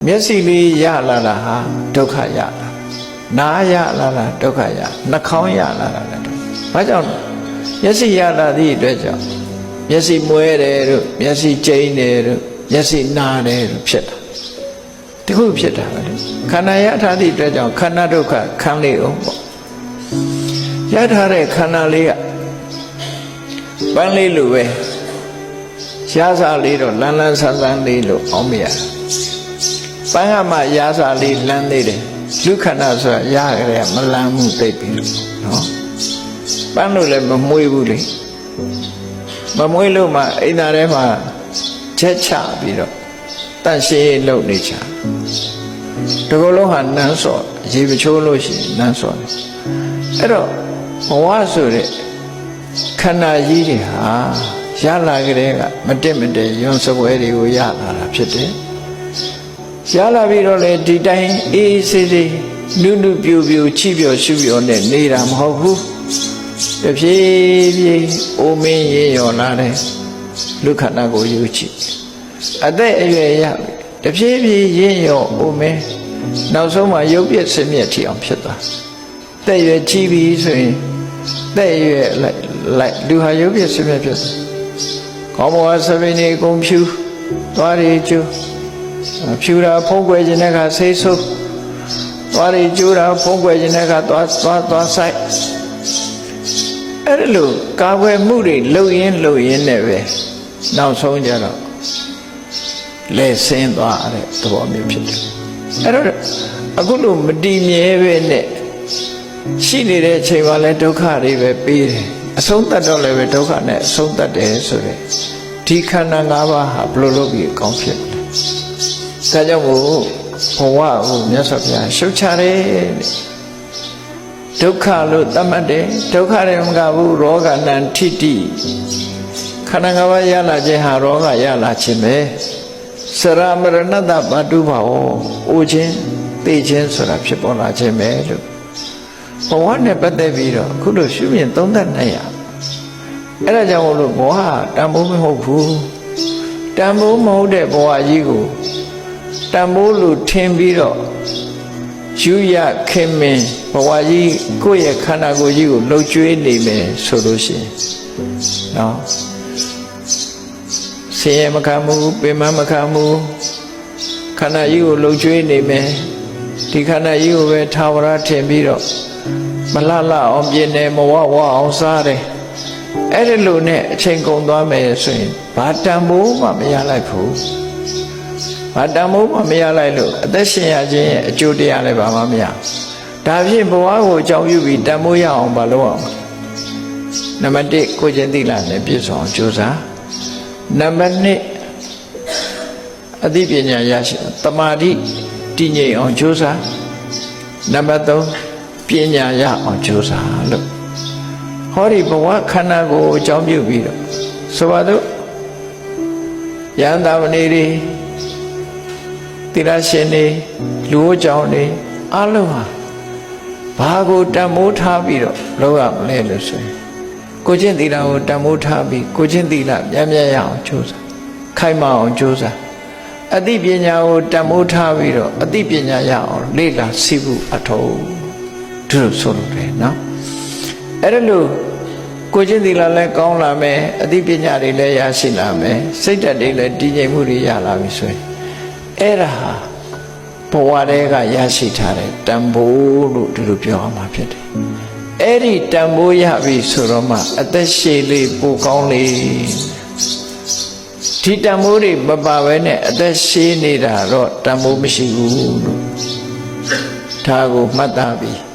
မျက်စိလေးရလာတာဟာဒုက္ခရလာနားရလာတာဒုက္ခရနှာခေါင်းရလာတာလည်းဘာကြောင့်မျက်စိရလာသည့်အတွက်ကြောင့်မျက်စိမွဲတယ်တို့မျက်စိကျိန်းတယ်တို့မျက်စိနားတယ်တို့ဖြစ်တာတခုဖြစ်တာပဲခန္ဓာရထားသည့်အတွက်ကြောင့်ခန္ဓာဒုက္ခခံလေအောင်ပေါ့ရထားတဲ့ခန္ဓာလေးကပန်းလေးလိုပဲရှားစားလေးတော့လန်းလန်းဆန်းဆန်းလေးလို့အောင်မရပန်းကမှရာစာလေးလန်းသေးတယ်လူခန္ဓာဆိုတာရကြရမလန်းမှုသိပြီနော်ပန်းလို့လည်းမမွေးဘူးလေမမွေးလို့မှအိမ်သားထဲမှာချက်ချပြီးတော့တန့်ရှင်းလုပ်နေချာတကူလုံးဟာနန်းစော်ရေပချိုးလို့ရှိရင်နန်းစော်တယ်အဲ့တော့ဘဝဆိုတဲ့ခန္ဓာကြီးတွေဟာရလာကြတဲ့ကမတက်မတက်ရွံ့စပွဲတွေကိုရလာတာဖြစ်တယ်ရလာပြီးတော့လေဒီတိုင်းအေးစေးစေးနုနုပြူပြူချိပြောရှုပြောနဲ့နေတာမဟုတ်ဘူးတဖြည်းဖြည်းအိုမင်းရေရော်လာတဲ့လူခန္ဓာကိုယူချိအသက်အရွယ်ရတဖြည်းဖြည်းရင်းရော်အိုမင်းနောက်ဆုံးမှရုပ်ပြည့်စမြက်ထီအောင်ဖြစ်သွားတဲ့ရွယ်ချိပြီးဆိုရင်တဲ့ရွယ်လိုက်လူဟာရုပ်ပြည့်စမြက်ဖြစ်သွားခေါင်းပေါ်ဆပင်းနေကုန်ဖြူသွားရကျူဖြူတာဖုံးကွယ်ခြင်းတဲ့ကဆေးဆုပ်သွားရကျူတာဖုံးကွယ်ခြင်းတဲ့ကသွားဆိုင်အဲ့လိုကာကွယ်မှုတွေလှုပ်ရင်းနဲ့ပဲနောက်ဆုံးကြတော့လဲဆင်းသွားတဲ့သဘောမျိုးဖြစ်တယ်အဲ့တော့အခုလိုမတည်မြဲပဲနဲ့ရှိနေတဲ့အချိန်မှာလည်းဒုက္ခတွေပဲပေးတယ်အဆုံးသတ်တော့လည်းပဲဒုက္ခနဲ့အဆုံးသတ်တယ်ဆိုတဲ့ဒီခန္ဓာ၅ပါးဟာဘယ်လိုလုပ်ပြီးအကောင်းဖြစ်လဲဒါကြောင့်မို့ဘဝကိုမြတ်စွာဘုရားရှုတ်ချတယ်ဒုက္ခလို့သတ်မှတ်တယ်ဒုက္ခတွေမကဘူးရောဂနံထိတိခန္ဓာ၅ပါးရလာခြင်းဟာရောဂရလာခြင်းပဲစရမရဏတဘာတုဘာဝအိုခြင်းသိခြင်းဆိုတာဖြစ်ပေါ်လာခြင်းပဲလို့ဘဝနဲ့ပတ်သက်ပြီးတော့အခုလိုရှုမြင်သုံးသပ်နိုင်ရအဲ့ဒါကြောင့်မို့လို့ဘဝတန်ဖိုးမဟုတ်ဘူးတန်ဖိုးမဟုတ်တဲ့ဘဝကြီးကိုတန်ဖိုးလို့ထင်ပြီးတော့ယူရခင်မင်ဘဝကြီးကိုယ့်ရဲ့ခန္ဓာကိုယ်ကြီးကိုလှုပ်ကြွေးနေမယ်ဆိုလို့ရှိရင်နော်ဆင်းရဲမခံဘူးပင်မမခံဘူးခန္ဓာကြီးကိုလှုပ်ကြွေးနေမယ်ဒီခန္ဓာကြီးကိုပဲထာဝရထင်ပြီးတော့မလှအောင်ပြင်းတယ်မဝအောင်စားတယ်အဲ့ဒီလိုနဲ့အချိန်ကုန်သွားမယ်ဆိုရင်ဘာတန်ဖိုးမှမရလိုက်ဘူးဘာတန်ဖိုးမှမရလိုက်လို့အသက်ရှင်ရခြင်းရဲ့အကျိုးတရားလည်းဘာမှမရဒါဖြင့်ဘဝကိုအကြောင်းပြုပြီးတန်ဖိုးရအောင်မလုပ်အောင်နံပါတ်1ကိုခြင်းသီလနဲ့ပြည့်စုံအောင်ကြိုးစားနံပါတ်2အသိပညာရရှိတမာတိတည်ငြိမ်အောင်ကြိုးစားနံပါတ်3ပညာရအောင်ကြိုးစားလို့ဟောဒီဘဝခန္ဓာကိုအကြောင်းပြုပြီးတော့ဆိုပါတော့ယန္တာမဏိတွေတိရရှင်တွေလူ့ကြောင့်တွေအလုံးဟာဘာကိုတန်မိုးထားပြီးတော့လုပ်ရမလဲလို့ဆိုရင်ကိုချင်းသီလကိုတန်မိုးထားပြီးကိုချင်းသီလပြန်ရအောင်ကြိုးစားခိုင်မာအောင်ကြိုးစားအသိပညာကိုတန်မိုးထားပြီးတော့အသိပညာရအောင်လေ့လာသိဖို့အထောက်သူတို့ဆိုလို့တယ်နော်အဲ့ဒါလို့ကိုချင်းသီလလည်းကောင်းလာမယ်အသိပညာတွေလည်းရရှိလာမယ်စိတ်ဓာတ်တွေလည်းတည်ငြိမ်မှုတွေရလာပြီဆိုရင်အဲ့ဒါဟာဘဝတည်းကရရှိထားတဲ့တန်ဖိုးလို့ဒီလိုပြောရမှာဖြစ်တယ်အဲ့ဒီတန်ဖိုးရပြီဆိုတော့မှအသက်ရှည်လေးပိုကောင်းလေဒီတန်ဖိုးတွေမပါဘဲနဲ့အသက်ရှည်နေတာတော့တန်ဖိုးမရှိဘူးလို့ဒါကိုမှတ်သားပြီး